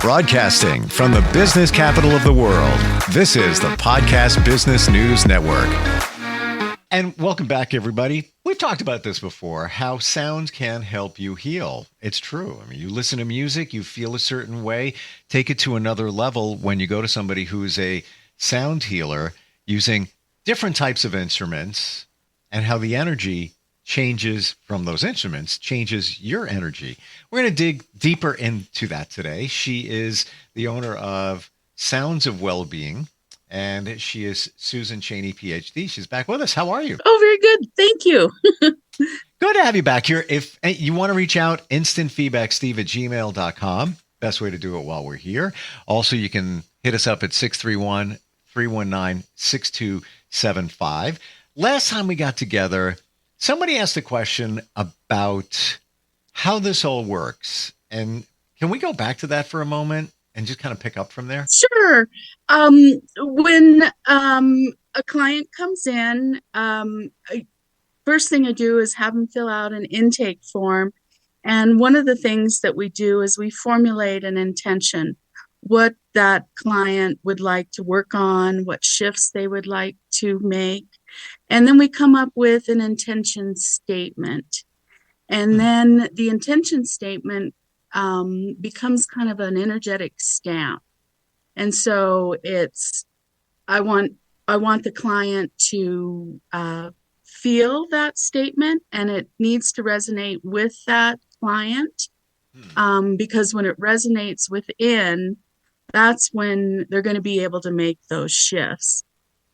Broadcasting from the business capital of the world, this is the Podcast Business News Network. And welcome back, everybody. We've talked about this before, how sound can help you heal. It's true. I mean, you listen to music, you feel a certain way, take it to another level when you go to somebody who's a sound healer using different types of instruments, and how the energy changes from those instruments, changes your energy. We're going to dig deeper into that today. She is the owner of Sounds of Wellbeing, and she is Susan Chaney, PhD. She's back with us. How are you? Oh, very good. Thank you. Good to have you back here. If you want to reach out, instantfeedbacksteve@gmail.com. Best way to do it while we're here. Also, you can hit us up at 631-319-6275. Last time we got together, somebody asked a question about how this all works. And can we go back to that for a moment and just kind of pick up from there? Sure. When a client comes in, first thing I do is have them fill out an intake form. And one of the things that we do is we formulate an intention, what that client would like to work on, what shifts they would like to make. And then we come up with an intention statement. And then the intention statement becomes kind of an energetic stamp. And so I want the client to feel that statement, and it needs to resonate with that client, because when it resonates within, that's when they're going to be able to make those shifts.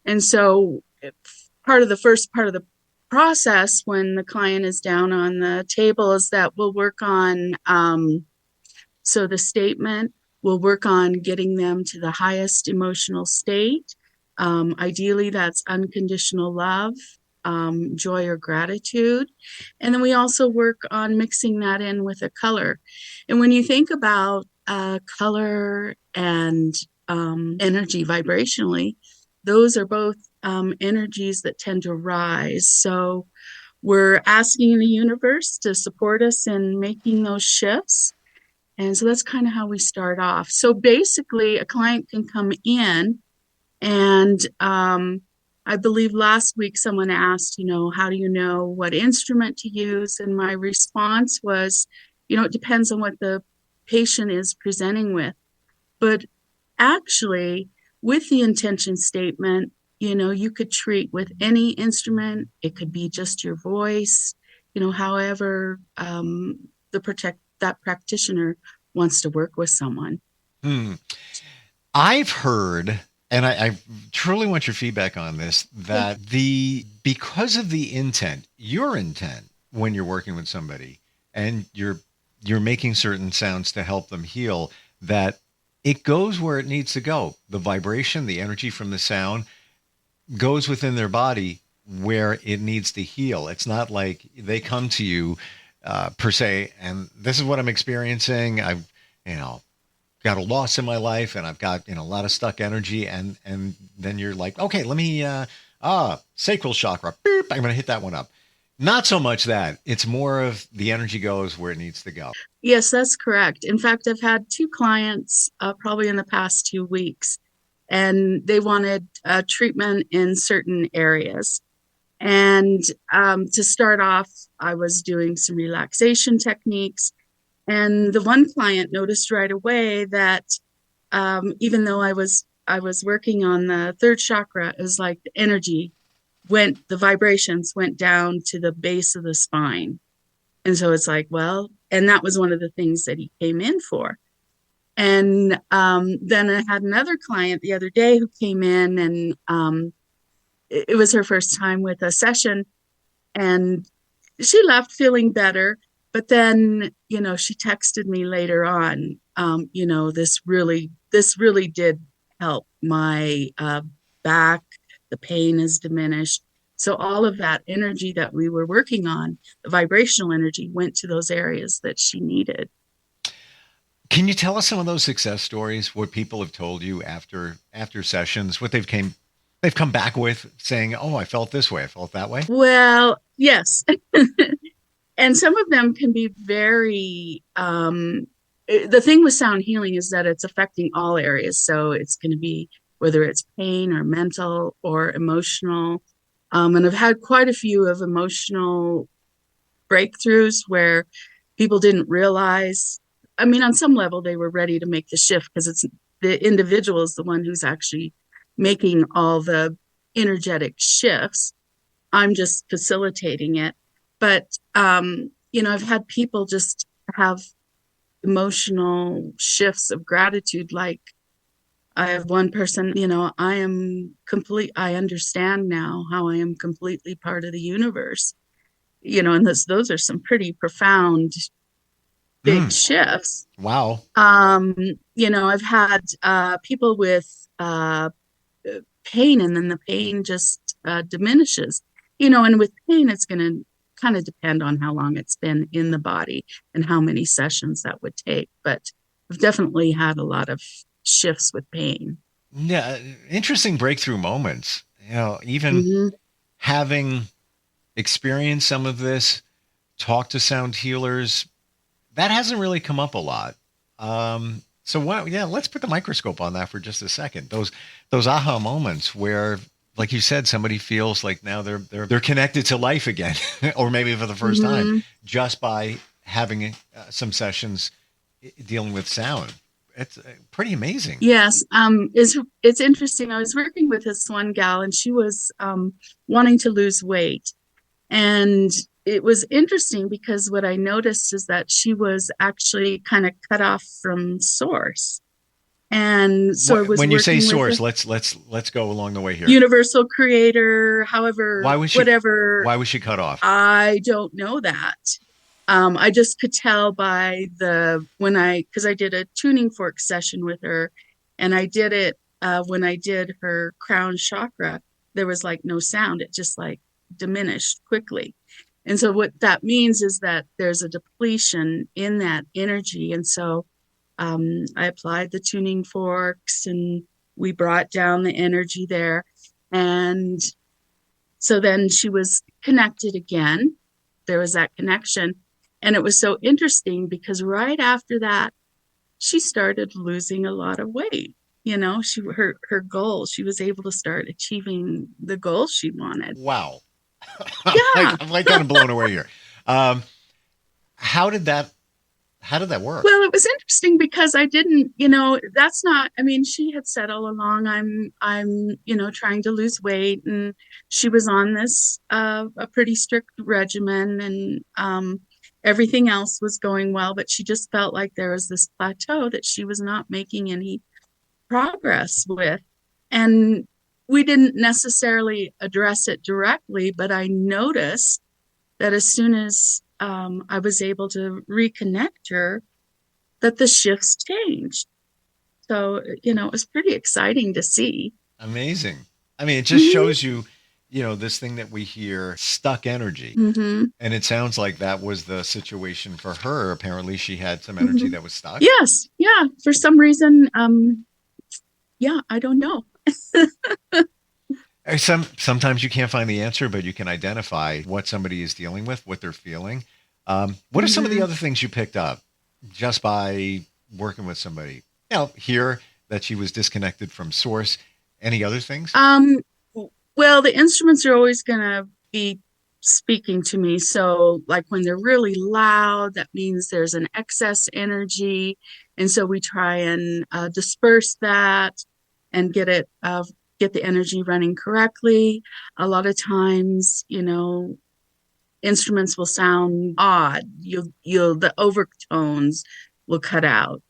And so the first part of the process when the client is down on the table is that we'll work on, so the statement, we'll work on getting them to the highest emotional state. Ideally, that's unconditional love, joy or gratitude. And then we also work on mixing that in with a color. And when you think about color and energy vibrationally, those are both energies that tend to rise. So we're asking the universe to support us in making those shifts. And so that's kind of how we start off. So basically, a client can come in, and I believe last week someone asked, how do you know what instrument to use? And my response was, it depends on what the patient is presenting with. But actually, with the intention statement, you could treat with any instrument. It could be just your voice, however that practitioner wants to work with someone. I've heard, and I truly want your feedback on this, that because of the intent, your intent when you're working with somebody and you're making certain sounds to help them heal, that it goes where it needs to go. The vibration, the energy from the sound goes within their body where it needs to heal. It's not like they come to you per se, and this is what I'm experiencing. I've, got a loss in my life, and I've got, a lot of stuck energy. And then you're like, okay, let me, sacral chakra. Beep, I'm going to hit that one up. Not so much that. It's more of the energy goes where it needs to go. Yes, that's correct. In fact, I've had 2 clients probably in the past 2 weeks, and they wanted treatment in certain areas. And to start off, I was doing some relaxation techniques. And the one client noticed right away that even though I was working on the 3rd chakra, it was like the energy the vibrations went down to the base of the spine. And so it's like, well, and that was one of the things that he came in for. And then I had another client the other day who came in, and it was her first time with a session, and she left feeling better. But then, she texted me later on, this really did help. My back, the pain is diminished. So all of that energy that we were working on, the vibrational energy, went to those areas that she needed. Can you tell us some of those success stories, what people have told you after sessions, what they've come back with saying, oh, I felt this way, I felt that way? Well, yes. And some of them can be very the thing with sound healing is that it's affecting all areas. So it's going to be whether it's pain or mental or emotional. And I've had quite a few of emotional breakthroughs where people didn't realize. I mean, on some level, they were ready to make the shift because it's the individual is the one who's actually making all the energetic shifts. I'm just facilitating it. But, I've had people just have emotional shifts of gratitude. Like I have one person, I understand now how I am completely part of the universe, and those are some pretty profound, big Mm, shifts. wow. I've had people with pain, and then the pain just diminishes, and with pain, it's going to kind of depend on how long it's been in the body and how many sessions that would take. But I've definitely had a lot of shifts with pain. Yeah, interesting breakthrough moments. Even Hmm. having experienced some of this, talk to sound healers, that hasn't really come up a lot. So yeah, let's put the microscope on that for just a second. Those aha moments where, like you said, somebody feels like now they're connected to life again, or maybe for the first time, Hmm. just by having some sessions dealing with sound. It's pretty amazing. Yes, it's interesting. I was working with this one gal, and she was wanting to lose weight, and it was interesting because what I noticed is that she was actually kind of cut off from source. And so I was When you say working with source, a let's go along the way here. universal creator, however, Why was she whatever. why was she cut off? I don't know that. I just could tell by because I did a tuning fork session with her, and I did it when I did her crown chakra. There was like no sound; it just like diminished quickly. And so what that means is that there's a depletion in that energy. And so I applied the tuning forks, and we brought down the energy there. And so then she was connected again. There was that connection. And it was so interesting because right after that, she started losing a lot of weight. Her goal, she was able to start achieving the goals she wanted. Wow. Yeah. I'm like kind of blown away here. Um, how did that how did that work? Well, it was interesting because I didn't, that's not, I mean, she had said all along, I'm trying to lose weight. And she was on this, a pretty strict regimen, and everything else was going well, but she just felt like there was this plateau that she was not making any progress with. And we didn't necessarily address it directly, but I noticed that as soon as I was able to reconnect her, that the shifts changed. So, it was pretty exciting to see. Amazing. I mean, it just Hmm. shows you, this thing that we hear, stuck energy. Hmm. And it sounds like that was the situation for her. Apparently, she had some energy Hmm. that was stuck. Yes. Yeah. For some reason, yeah, I don't know. Sometimes you can't find the answer, but you can identify what somebody is dealing with, what they're feeling. What are some of the Hmm. other things you picked up just by working with somebody? Here that she was disconnected from source. Any other things? Um, well, the instruments are always going to be speaking to me. So, like when they're really loud, that means there's an excess energy. And so we try and disperse that and get the energy running correctly. A lot of times, instruments will sound odd. The overtones will cut out.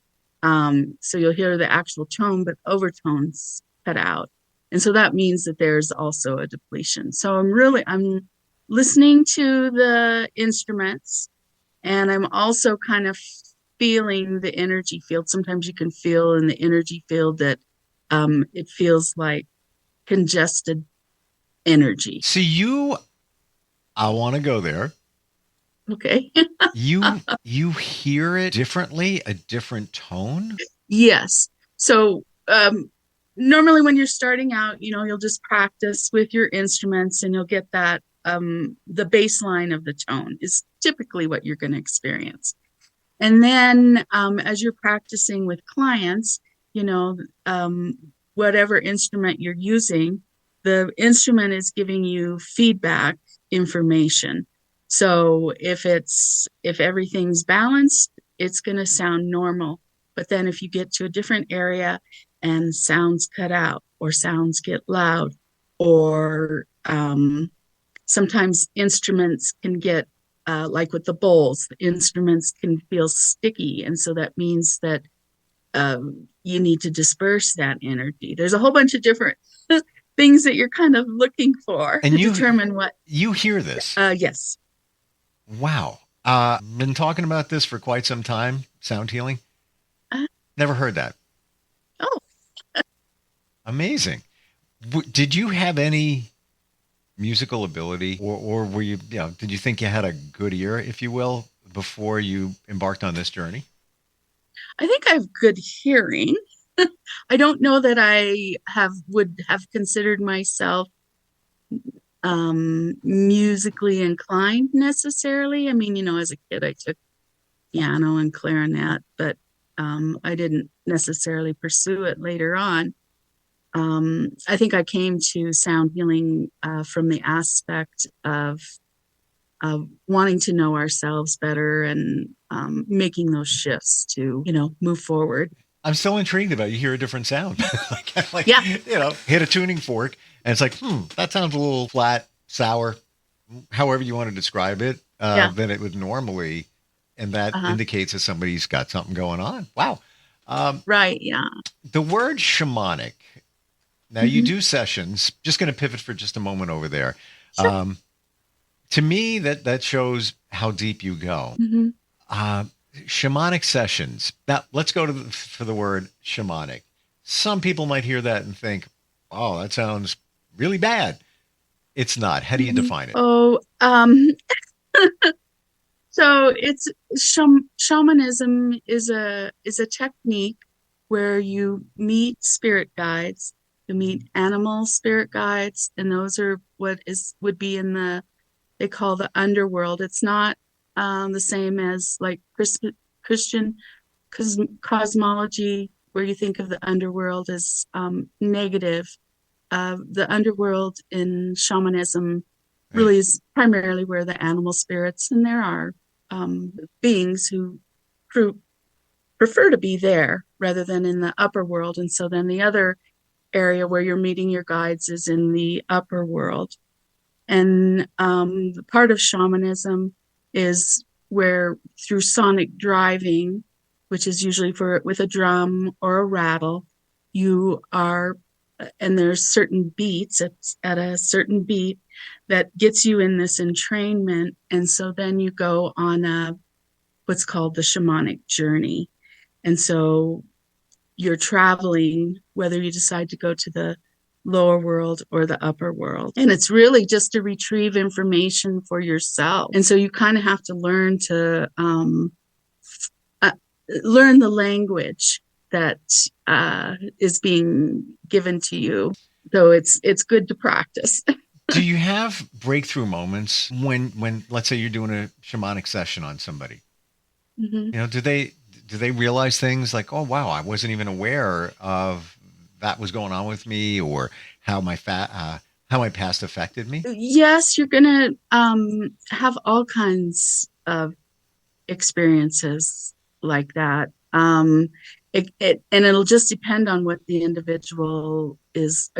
So you'll hear the actual tone, but overtones cut out. And so that means that there's also a depletion. So I'm listening to the instruments, and I'm also kind of feeling the energy field. Sometimes you can feel in the energy field that it feels like congested energy. See, I want to go there. Okay. You hear it differently, a different tone. Yes. So normally when you're starting out, you'll just practice with your instruments, and you'll get the baseline of the tone is typically what you're going to experience. And then as you're practicing with clients, whatever instrument you're using, the instrument is giving you feedback information. So if everything's balanced, it's going to sound normal. But then if you get to a different area and sounds cut out or sounds get loud, or sometimes instruments can get like with the bowls, the instruments can feel sticky. And so that means that you need to disperse that energy. There's a whole bunch of different things that you're kind of looking for And to determine what. You hear this. Yes. Wow. Been talking about this for quite some time, sound healing. Never heard that. Oh. Amazing. Did you have any musical ability, or were you, did you think you had a good ear, if you will, before you embarked on this journey? I think I have good hearing. I don't know that I would have considered myself musically inclined necessarily. I mean, as a kid, I took piano and clarinet, but I didn't necessarily pursue it later on. I think I came to sound healing from the aspect of wanting to know ourselves better and making those shifts to, move forward. I'm still intrigued about you hear a different sound. like Yeah. Hit a tuning fork and it's like, that sounds a little flat, sour, however you want to describe it, than it would normally. And that indicates that somebody's got something going on. Wow. Right. Yeah. The word shamanic. Now you do sessions, just going to pivot for just a moment over there. Sure. To me, that shows how deep you go. Shamanic sessions. Now, let's go for the word shamanic. Some people might hear that and think, oh, that sounds really bad. It's not. How do you define it? Oh, so it's shamanism is a technique where you meet spirit guides, you meet animal spirit guides, and those are would be in they call the underworld. It's not the same as like Christian cosmology, where you think of the underworld as negative. The underworld in shamanism really is primarily where the animal spirits, and there are beings who prefer to be there rather than in the upper world. And so then the other area where you're meeting your guides is in the upper world. And the part of shamanism is where through sonic driving, which is usually with a drum or a rattle, and there's certain beats at a certain beat that gets you in this entrainment. And so then you go on what's called the shamanic journey. And so you're traveling, whether you decide to go to the lower world or the upper world. And it's really just to retrieve information for yourself. And so you kind of have to learn to learn the language that is being given to you. So it's good to practice. Do you have breakthrough moments when let's say you're doing a shamanic session on somebody? Do they realize things like, oh wow, I wasn't even aware of that was going on with me, or how my past affected me? Yes, you're gonna have all kinds of experiences like that. And it'll just depend on what the individual is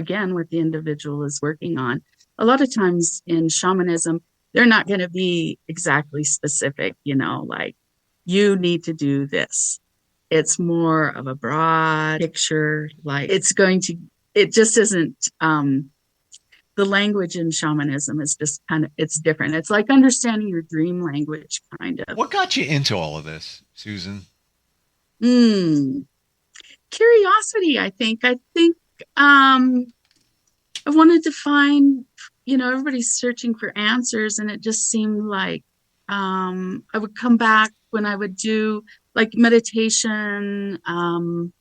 working on. A lot of times in shamanism, they're not going to be exactly specific, like you need to do this. It's more of a broad picture. Like it just isn't, the language in shamanism is just it's different. It's like understanding your dream language, kind of. What got you into all of this, Susan? Curiosity, I think. I wanted to find, everybody's searching for answers, and it just seemed like I would come back when I would do like meditation and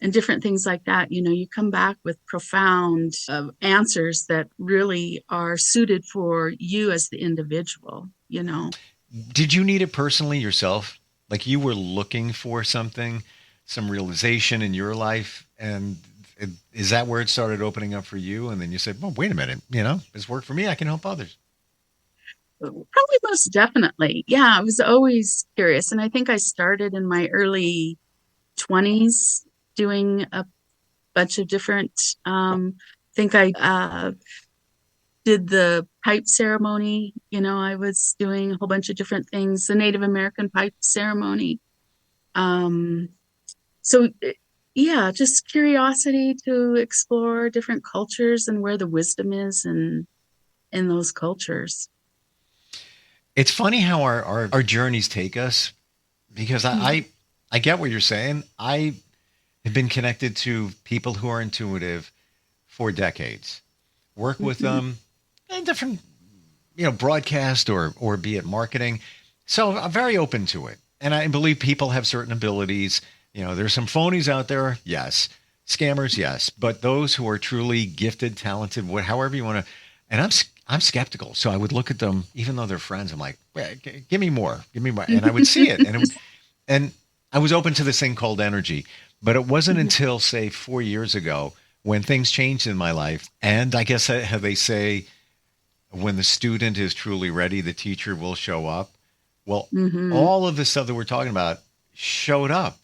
different things like that. You come back with profound answers that really are suited for you as the individual. Did you need it personally yourself? Like you were looking for something, some realization in your life, and is that where it started opening up for you? And then you said, "Well, wait a minute, this worked for me. I can help others." Probably most definitely. Yeah, I was always curious. And I think I started in my early 20s doing a bunch of different, I think I did the pipe ceremony. I was doing a whole bunch of different things, the Native American pipe ceremony. Um, so, yeah, just curiosity to explore different cultures and where the wisdom is in those cultures. It's funny how our journeys take us because I get what you're saying. I have been connected to people who are intuitive for decades. Work with Mhm. them in different, broadcast or be it marketing. So I'm very open to it. And I believe people have certain abilities. There's some phonies out there, yes. Scammers, yes. But those who are truly gifted, talented, however you want to, and I'm skeptical. So I would look at them, even though they're friends. I'm like, give me more, and I would see it, and I was open to this thing called energy. But it wasn't until say 4 years ago when things changed in my life, and I guess how they say, when the student is truly ready, the teacher will show up. Well, Hmm. all of the stuff that we're talking about showed up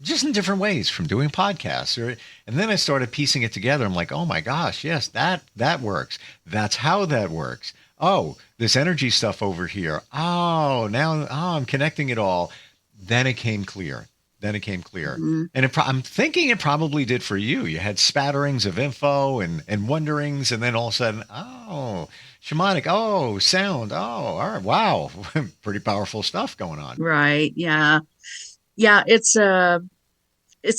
just in different ways from doing podcasts. And then I started piecing it together. I'm like, oh my gosh, yes, that works. That's how that works. Oh, this energy stuff over here. Oh, now I'm connecting it all. Then it came clear. Hmm. And I'm thinking it probably did for you. You had spatterings of info and wonderings, and then all of a sudden, oh, shamanic, oh, sound, oh, all right, wow, pretty powerful stuff going on. Right. Yeah. Yeah, it's a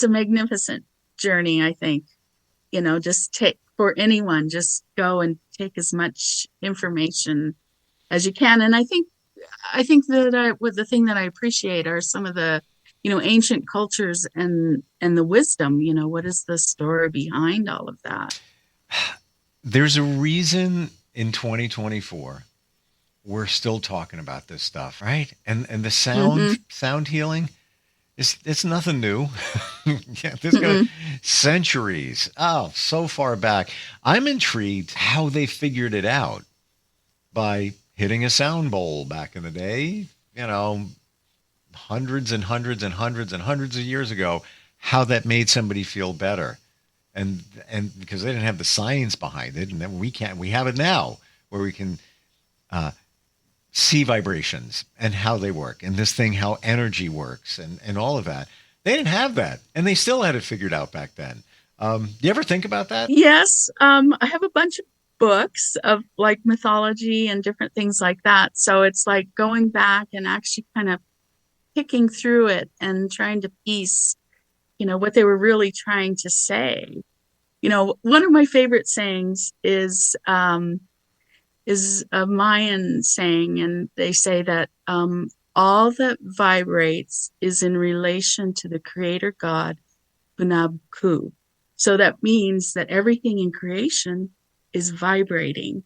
magnificent journey, I think. Just take for anyone, just go and take as much information as you can. And I think that what the thing that I appreciate are some of the, ancient cultures and the wisdom, what is the story behind all of that? There's a reason in 2024 we're still talking about this stuff, right? And the Hmm. sound healing is it's nothing new. Yeah, this goes Hmm. centuries. Oh, so far back. I'm intrigued how they figured it out by hitting a sound bowl back in the day, you know, hundreds and hundreds and hundreds and hundreds of years ago, how that made somebody feel better. And because they didn't have the science behind it, and then we have it now where we can uh, see vibrations and how they work, and this thing how energy works, and all of that. They didn't have that, and they still had it figured out back then. You ever think about that? Yes, I have a bunch of books of like mythology and different things like that. So it's like going back and actually kind of picking through it and trying to piece, what they were really trying to say. One of my favorite sayings is a Mayan saying, and they say that all that vibrates is in relation to the Creator God, Hunab-Ku. So that means that everything in creation is vibrating,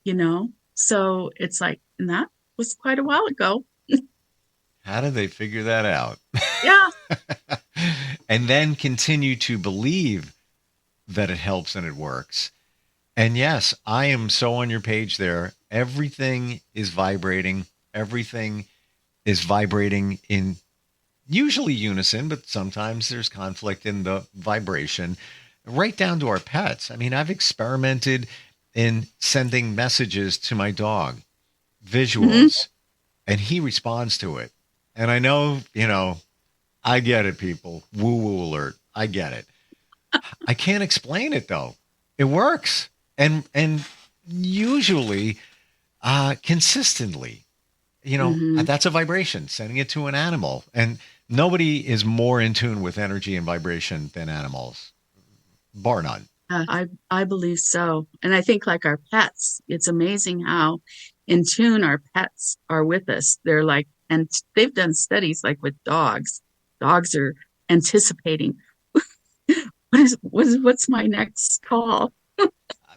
you know? So it's like, and that was quite a while ago. How did they figure that out? Yeah. And then continue to believe that it helps and it works. And yes, I am so on your page there. Everything is vibrating. Everything is vibrating in usually unison, but sometimes there's conflict in the vibration, right down to our pets. I mean, I've experimented in sending messages to my dog, Hmm. visuals, and he responds to it. And I know, I get it, people. Woo woo alert. I get it. I can't explain it though. It works. And usually consistently, Hmm. that's a vibration, sending it to an animal. And nobody is more in tune with energy and vibration than animals, bar none. I believe so. And I think like our pets, it's amazing how in tune our pets are with us. They're like, and they've done studies like with dogs. Dogs are anticipating what's my next call? A What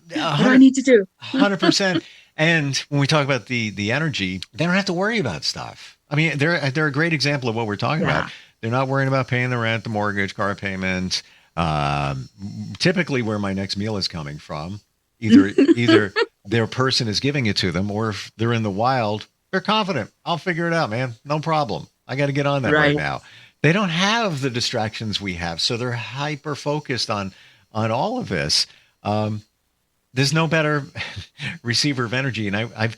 do I hundred, need to do? 100%. And when we talk about the energy, they don't have to worry about stuff. I mean, they're a great example of what we're talking about. They're not worrying about paying the rent, the mortgage, car payment. Typically, where my next meal is coming from, either their person is giving it to them, or if they're in the wild, they're confident. I'll figure it out, man. No problem. I got to get on that right now. They don't have the distractions we have, so they're hyper focused on all of this. There's no better receiver of energy, and I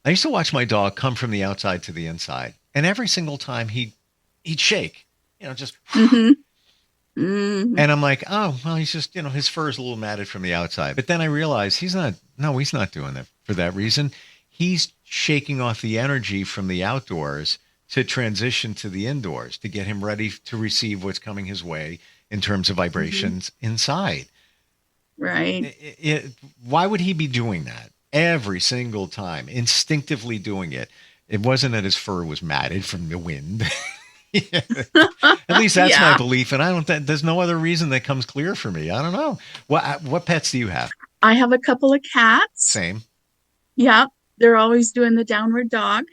used to watch my dog come from the outside to the inside, and every single time he'd shake, just. Mm-hmm. Mm-hmm. And I'm like, oh, well, he's just, his fur is a little matted from the outside. But then I realized he's not doing that for that reason. He's shaking off the energy from the outdoors to transition to the indoors to get him ready to receive what's coming his way in terms of vibrations inside. Right. Why would he be doing that every single time, instinctively doing it? It wasn't that his fur was matted from the wind. At least that's my belief, and there's no other reason that comes clear for me. I don't know. What pets do you have? I have a couple of cats. Same. Yeah, they're always doing the downward dog.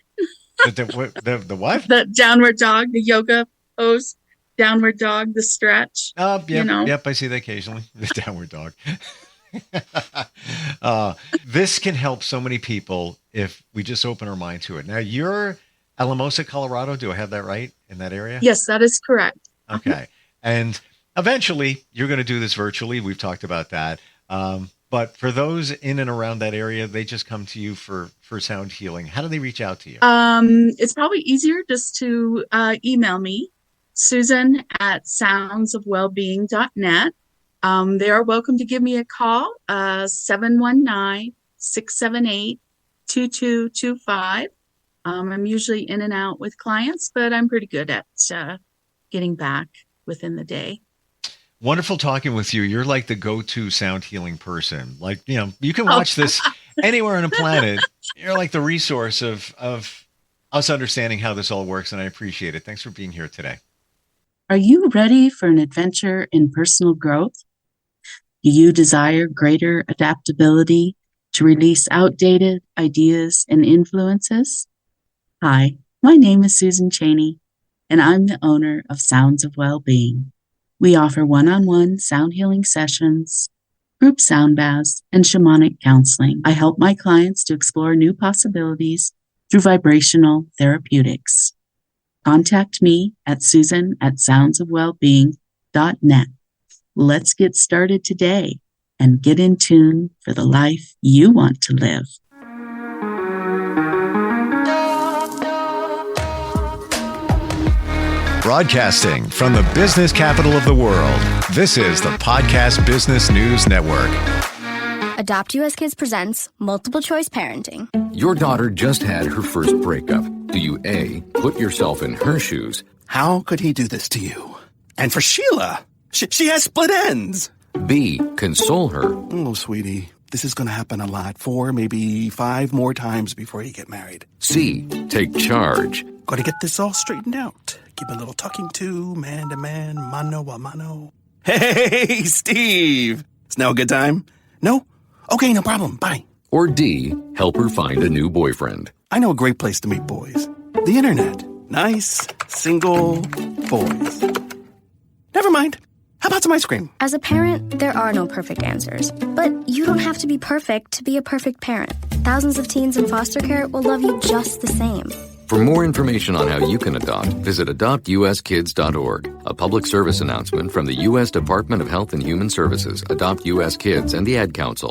The what? The downward dog, the yoga pose, downward dog, the stretch. Yep, I see that occasionally. The downward dog. This can help so many people if we just open our mind to it. Now, you're Alamosa, Colorado. Do I have that right in that area? Yes, that is correct. Okay. And eventually you're going to do this virtually. We've talked about that. But for those in and around that area, they just come to you for sound healing. How do they reach out to you? It's probably easier just to email me, Susan@soundsofwellbeing.net. They are welcome to give me a call, 719-678-2225. I'm usually in and out with clients, but I'm pretty good at getting back within the day. Wonderful talking with you. You're like the go-to sound healing person. Like, you can watch this anywhere on the planet. You're like the resource of us understanding how this all works, and I appreciate it. Thanks for being here today. Are you ready for an adventure in personal growth? Do you desire greater adaptability to release outdated ideas and influences? Hi, my name is Susan Chaney, and I'm the owner of Sounds of Wellbeing. We offer one-on-one sound healing sessions, group sound baths, and shamanic counseling. I help my clients to explore new possibilities through vibrational therapeutics. Contact me at Susan@soundsofwellbeing.net. Let's get started today and get in tune for the life you want to live. Broadcasting from the business capital of the world, this is the Podcast Business News Network. Adopt US Kids presents Multiple Choice Parenting. Your daughter just had her first breakup. Do you A, put yourself in her shoes? How could he do this to you? And for Sheila, she has split ends. B, console her. Oh, sweetie, this is going to happen a lot. 4, maybe 5 more times before you get married. C, take charge. Got to get this all straightened out. Give a little talking to, man to man, mano a mano. Hey, Steve! Is now a good time? No? Okay, no problem. Bye. Or D, help her find a new boyfriend. I know a great place to meet boys. The internet. Nice, single boys. Never mind. How about some ice cream? As a parent, there are no perfect answers. But you don't have to be perfect to be a perfect parent. Thousands of teens in foster care will love you just the same. For more information on how you can adopt, visit adoptuskids.org. A public service announcement from the U.S. Department of Health and Human Services, Adopt U.S. Kids, and the Ad Council.